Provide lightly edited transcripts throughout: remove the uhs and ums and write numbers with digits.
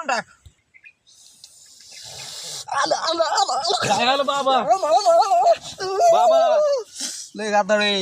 टाक. आलं आलं आलं आलं. काय आलं बाबा? आलं, आलं, आलं. बाबा लय गाताळे.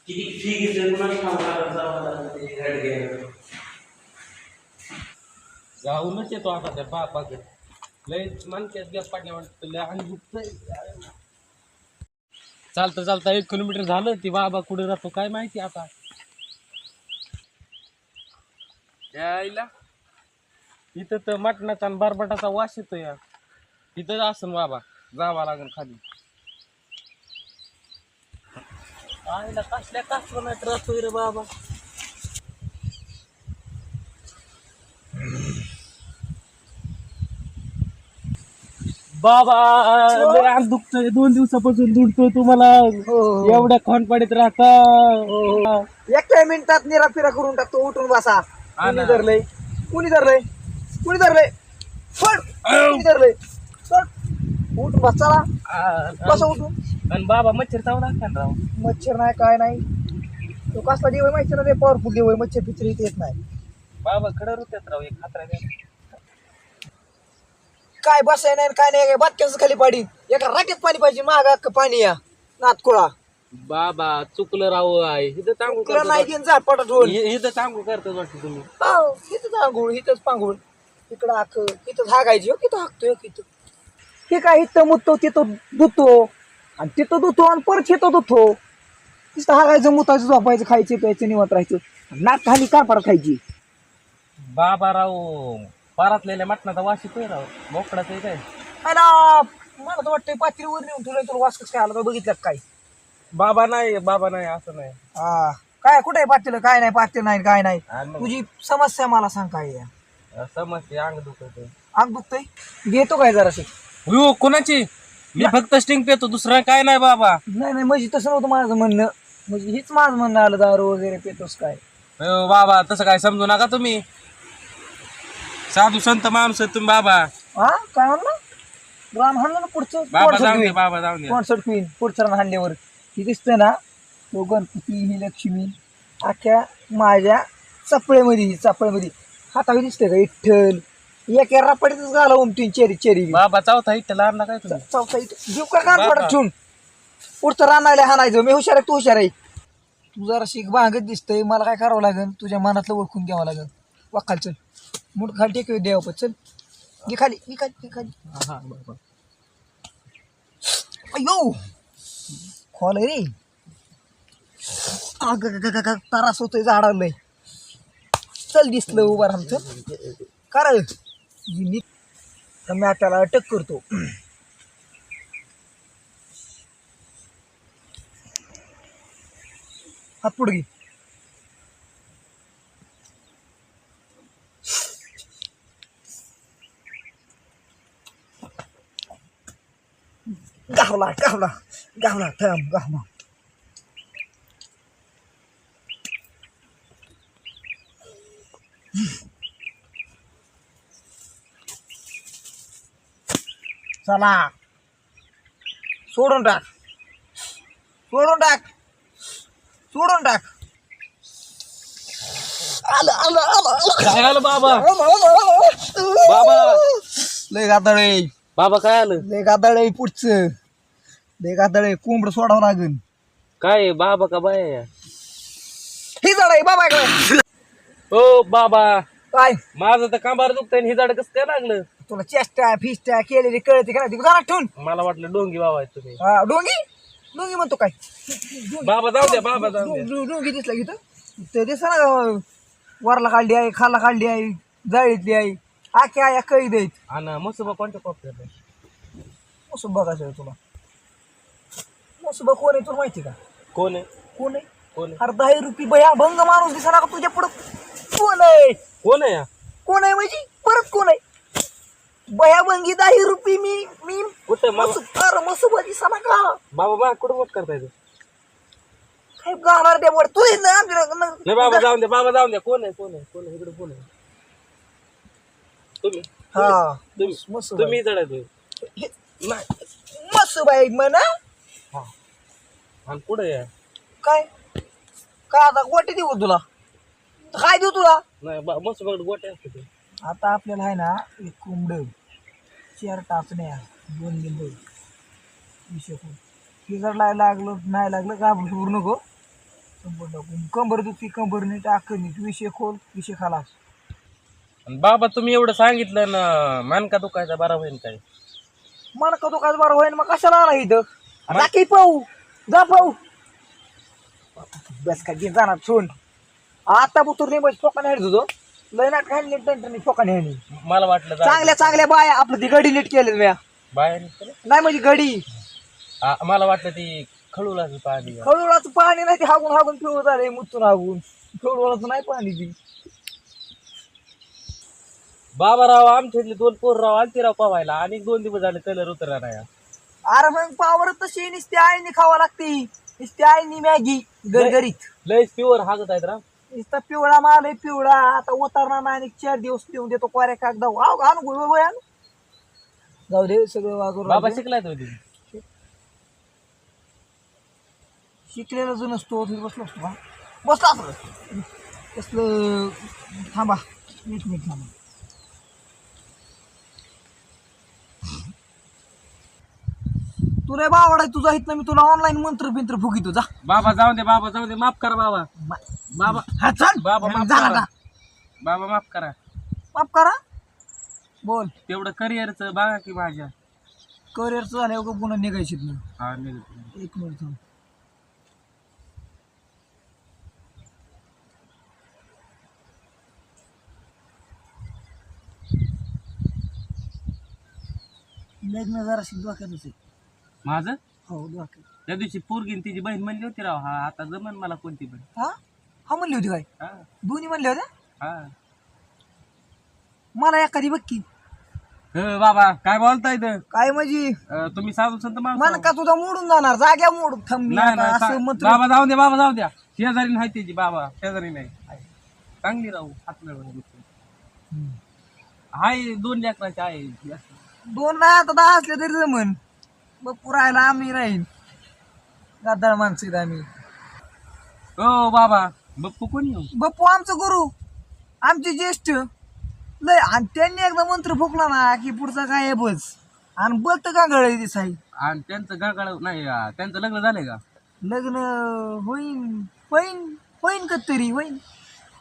किती फी घेतली गाडी घ्यायला जाऊनच येतो आता त्या बापाकडे. लय मनक्यात गॅस पाडल्या वाटतं. लय अंग दुखतंय. चालतं चालतं 1 किलोमीटर झालं. ती बाबा कुठे राहतो काय माहिती आता. यायला इथं तर मटणाचा आणि बरबटाचा वास येतो या. तिथंच असन बाबा. जावा लागेल खाली. आईला कसल्या कसला त्रास रे बाबा. बाबा लय अंग दुखतंय. 2 दिवसापासून दुखतोय तुम्हाला. एवढ्या खोनपाडीत राहता. 1 मिनिटात निराफिरा करून टाकतो. उठून बसा. कुणी धरलंय कुणी धरलंय कुणी धरलंय सोड. कुणी धरलंय सोड. उठून बस. चला बसा उठून. आणि बाबा मच्छर चावला का राव? मच्छर नाही काय नाही. तो कसला देव आहे माहिती ना. ते पॉवरफुल देव आहे. मच्छर पिच्छर इथे येत नाही. बाबा कडर होत्यात राव. एक खात्रा द्या. काय बसाय नाही काय नाही. बातक्याच खाली पाडी. एका राट्यात पाणी पाहिजे. मागा पाणी या नातकुळा. बाबा चुकलं राव. इथं तांगूळ तुला नाही घेऊन जा पटात होऊन. इथं तांगूळ करतात वाटतं तुम्ही. इथंच आंघोळ इथंच पांघोळ. इकडं हाक इथंच हागायची. हो तिथं हाकतोय इथं. हे काय इथं मुततो तिथं धुतो आणि तिथं धुतो आणि परत येतो धुतो. तिथं हागायचं मुतायचं झोपायचं खायचं प्यायचं निवांत राहायचं. नाक खाली कापड खायची. बाबा राव पारातलेल्या मटणाचा वास येतोय राव. मोकडाच आहे काय. अरे मला तर वाटतंय पातळीवर नेऊन तुला तुला वास कसं काय आला बघितलं काय. बाबा नाही असं नाही. हा काय कुठे पातळी काय नाही पातळी नाही काय नाही. आणि तुझी समस्या मला सांग काय आहे. समस्या अंग दुखत. अंग दुखतंय घेतो काय जराशी. हो कोणाची? मी फक्त स्टिंग पेतो. दुसरं काय नाही बाबा. नाही नाही म्हणजे तसं नव्हतं माझं म्हणणं. म्हणजे हीच माझं म्हणणं आलं दारू वगैरे पेतोस काय. हो बाबा तसं काय समजू नका तुम्ही. साधू संत माणूस तुम्ही बाबा. हा काय म्हणलं रान हाणलं ना पुढचं. बाबा जाऊन दे. बाबा जाऊन दे. कॉन्सर्ट क्वीन पुढचं रान हाणल्यावर ही दिसतं ना. तो गणपती ही लक्ष्मी अख्ख्या माझ्या चपळेमध्ये ही चपळेमध्ये हातावी दिसतंय का विठ्ठल. एक रापाडीतच घाला उमटीन चेरी चेरी. बाबा चौथा इथं लागला काय तुम्ही? चौथा इथं जीव का कान पडत ठेवून पुढचं रानायला हाणायचं. मी हुशार आहे तू हुशार आहे. तू जरा शिक बागत दिसतंय. मला काय करावं लागेल तुझ्या मनातलं ओळखून घ्यावं लागेल. वाखाल चल मूठ खाली टेकवी देव चल. घे खाली घे खाली घे खाली. हा बाबा अयो खोल रे. अग तारास होतोय झाडाला. चल दिसलं उभा राहतो कारण मी त्याला अटक करतो. हात पुढे घे. गावला गावला गावला थांब गावला. चला सोडून टाक सोडून टाक सोडून टाक. आलं आलं आलं. काय आलं बाबा? बाबा लय गादाळे. बाबा काय आलं? लय गादाळे पुढचं. लय गादाळे कोंबड सोडावं लागेल. काय बाबा का बाया? ही झाड आहे बाबा काय. हो बाबा काय माझं तर कांबार दुखतंय. ही झाड कसं काय लागलं? तुला चेष्टा फिस्टा केलेली कळते का नाही घरात ठेवून. मला वाटलं डोंगी बाबा आहे तुम्ही. हा डोंगी डोंगी म्हणतो काय. बाबा जाऊ द्या. बाबा जाऊ द्या. डोंगी दिसला की ते दिसा ना. वरला काढली आहे खाला काढली आहे जाळीतली आहे आख्या या कळी द्यायत. आणि मसुबा कोणत्या कॉपऱ्यात? मसुबा कसा आहे तुला. मसुबा कोण आहे तुला माहिती का. कोण आहे? कोण आहे कोण आहे? अरे 10 रुपये बया भंग माणूस दिसा ना का तुझ्या पुढं. कोण आहे कोण आहे? कोण आहे म्हणजे परत कोण आहे. बयाभंगी 10 रुपये मी मी कुठं मला मसुबाची सणा का बाबा मला कुठं मत करता येतं काय गाणार त्या वर तू ना आमच्या नाही बाबा जाऊन द्या बाबा जाऊन द्या कोण आहे कोण आहे कोण आहे इकडे कोण आहे तुम्ही हा तुम्ही चढायचं मसुबाई म्हणा हा आणि पुढे या काय काय आता गोटे देऊ तुला काय देऊ तुला नाही मस्त बघ गोटे असते ते आता आपल्याला आहे ना एक कोंबड 4 टाचण्या 2 लिंबू विषय हे जर लागलं नाही लागलं का सोडू नको कंबर दुखी कंबर नीट आख नीट विषय खोल विषय खालास आणि बाबा तुम्ही एवढं सांगितलं ना मानका दुखायचा बरा होईल काय मन का दुखाच बरं होईन मग कशाला आला इथं राखी पाहू जा पाहू बस का घे जाणार सोड आता बुतूर नाही बस फोकाने हाड तुझं लय नाट काय नीट टंटनी फोकाने हाणी मला वाटलं चांगल्या चांगल्या बाया आपलं ती गडी नीट केली म्या बाहेर नाही म्हणजे गडी मला वाटलं ती खळूलाच पाणी खळुळाचं पाणी नाही ते हागून हागून पिवळ झाले मुतून हागून खळुळाचं नाही पाणी ती बाबाराव आमच्यातले 2 पोर राव आलती राव पवायला आणि 2 दिवस झाले कलर उतरा नाही अरे मग पावर तशी नुसती आईनी खावा लागते नुसती आईनी मॅगी गरगरीत लयच प्युअर हागत आहेत राव नुसता पिवळा माल आहे पिवळा आता उतरणार नाही 4 दिवस पिऊन देतो कोऱ्या कागदा वाव आणू गोळ आणू जाऊ दे सगळं वाजून बाबा शिकलाय तुम्ही शिकलेला जो नसतो तिथे बसलो असतो का बसला असं कसलं थांबा 1 मिनिट थांबा तुला बावडा तुझा इथं मी तुला ऑनलाईन मंत्र बिंत्र फुगितो जा बाबा जाऊ दे माफ करा बाबा बाबा हा चल बाबा माफ झाला करा का बाबा माफ करा माफ करा बोल तेवढं करिअरचं बघा की माझ्या करिअरचं झाल्यावर का पुन्हा निघायची नाही हा निघतो 1 मिनिट थांब लग्न जराशी डोक्यातच आहे माझं हो डोक्यात त्या दिवशी पोरगीन तिची बहीण म्हणली होती राव हा आता जमन मला कोणती पण हा हा म्हणली होती काय हा दोन्ही म्हणल्या होत्या हा मला एखादी बघ की बाबा काय बोलताय काय म्हणजे तुम्ही साधू संत माणूस मन राव. का तुझा मोडून जाणार जाग्या मोड थांबली नाही आता नाही असं मंत्र बाबा जाऊ द्या शेजारी नाही त्याची बाबा शेजारी नाही चांगली राहू हातल्या हाय 2 लेकराचे आहे 2 नाही आता 10 असले तरी जमन बघ पुरायला आम्ही राहीन गद्दाळ माणसं आहेत आम्ही हो बाबा बप्पू कोणी हो बप्पू आमचं गुरु आमचे ज्येष्ठ लय आणि त्यांनी एकदा मंत्र फुकला ना की पुढचा काय आहे बस आणि बोलत का गळ दिसाई आणि त्यांचं गागाळ नाही त्यांचं लग्न झालंय का लग्न होईन होईन होईन कधीतरी होईन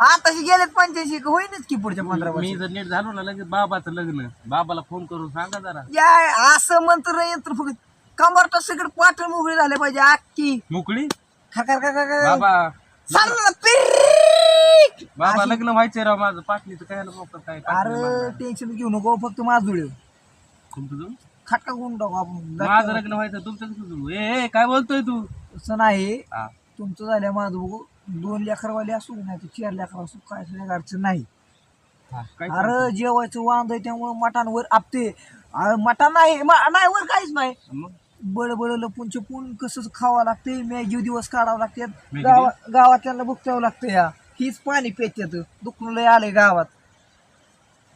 आताशी गेलेत 85 होईनच की पुढच्या 15 मी जर नीट झालो ना लगेच बाबाचं लग्न बाबाला फोन करून सांगा जरा या असं मंत्र यंत्र फुकत कंबरटा सगळं पाठण मोकळी झाले पाहिजे आखी मोकळी खकर बाबा चाललं पिर्रीक. बाबा अशी- लग्न व्हायचंय राव माझं पाटणीचं काय ना मोकळं काय अरे टेन्शन घेऊ नको फक्त माझ जुळे तुमचं जुळू? खटका करून टाकू माझं आपण लग्न व्हायचं तुमचं कसं जुळू? ए काय बोलतोय तू असं नाही हा. तुमचं झालं माझं बघू 2 लेकरवाले असू नाही तर 4 लेकर असू काय सुद्धा अडचण नाही हा, काय अरे जेवायचं वांद आहे त्यामुळे मटांवर आपते मटण नाही नाही वर काहीच नाही मग बळ बळ लपून चपून कसं खावं लागते मॅगी दिवस काढावं लागतात मॅगी गावातल्याला बुकचावं लागतं या हीच पाणी पेत्यात दुखणं लय आलंय गावात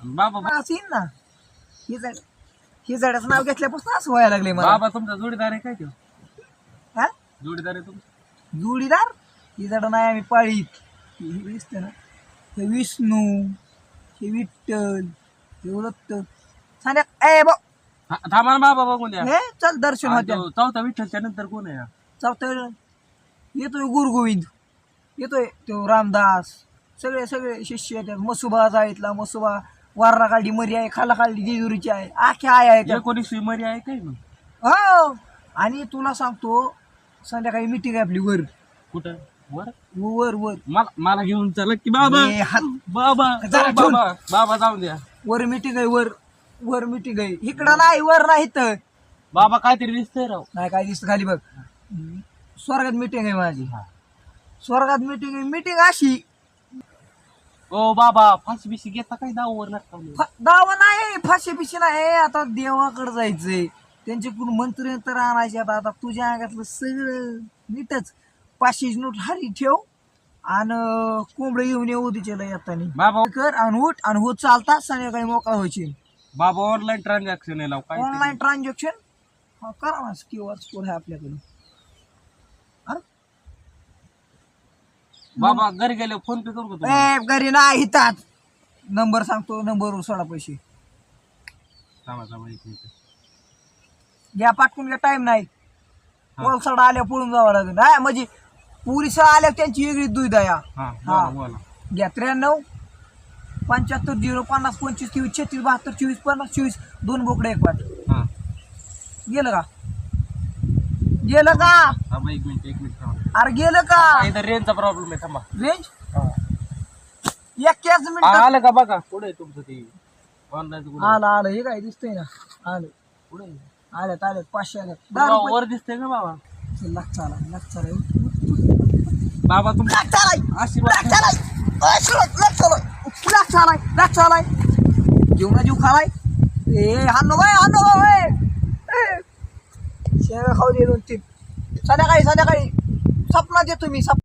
बाबा असं येईन ना ही झाडाचं नाव घेतल्यापासून असं व्हायला लागले मला बाबा तुमचा जोडीदार आहे काय तो हा जोडीदार आहे तुमचा जोडीदार ही झाडं नाही आम्ही पाळीत हे दिसतं ना हे विष्णू हे विठ्ठल हे दत्त सांगा ए बघ थांबा ना बाबा बघून द्या हे चल दर्शन हा, होत्या तो चौथा विठ्ठलच्या नंतर कोण आहे हा? चौथं येतोय गुरु गोविंद येतोय तो रामदास सगळे सगळे शिष्य येतात मसुबा जायतला मसुबा वारला काढली मरी आहे खाला काढली जेजुरीची आहे आख्या आहे आहेत 19वी मरी आहे काय मग हो आणि तुला सांगतो संध्याकाळी मिटिंग आहे आपली वर कुठं वर वर वर मला घेऊन चला की बाबा ए, हात- बाबा जरा बाबा बाबा जाऊन द्या वर मिटिंग आहे वर मिटिंग आहे इकडं नाही वर नाही तर बाबा काहीतरी दिसतंय राव नाही काय दिसतं खाली बघ स्वर्गात मिटिंग आहे माझी स्वर्गात मिटिंग आहे मिटिंग अशी ओ बाबा फाशी बिशी घेता काय दावावर नका दावा नाही फाशी बिशी नाही आता देवाकडे जायचंय त्यांच्याकडून मंत्र आणायचे आता तुझ्या अंगातलं सगळं नीटच 500 नोट हारी ठेव आणि कोंबडे घेऊन येऊ तिच्याला येताना बाबा कर आणि उठ आणि होत चालता संध्याकाळी मोकळा व्हायची बाबा ऑनलाईन ट्रान्झॅक्शन आहे लाव काय ते. ऑनलाईन ट्रान्झॅक्शन करा ना QR कोड आहे आपल्याकडे बाबा घरी गेले फोन पे करू का तुम्हाला? घरी नाही हितात नंबर सांगतो नंबरवर सोडा पैसे थांबा थांबा एक मिनिट घ्या पाठवून घ्या टाइम नाही हा. कोलसाडा आल्या पळून जावं लागेल हा म्हणजे पुरीस आल्या त्यांची वेगळी दुविधा या हा हा. बोला बोला घ्या 93 75 0 50 25 23 36 72 24 50 24 2 बोकडे एक वाट हा गेलं का गेलं का थांबा एक मिनिट थांबा अरे गेलं का इथं रेंजचा प्रॉब्लेम आहे थांबा रेंज एक मिनिट आलं का बघा पुढे तुमचं ते ऑनलाईन आलं हे काय दिसतंय ना आलं पुढे आल्यात 500 आल्यात 10 रुपये वर दिसतंय का बाबा लाख चालाय बाबा तुमचा आशीर्वाद जीवना जीव खालाय हानो शेंगा खाऊ दे 2-3 संध्याकाळी सपना देतो मी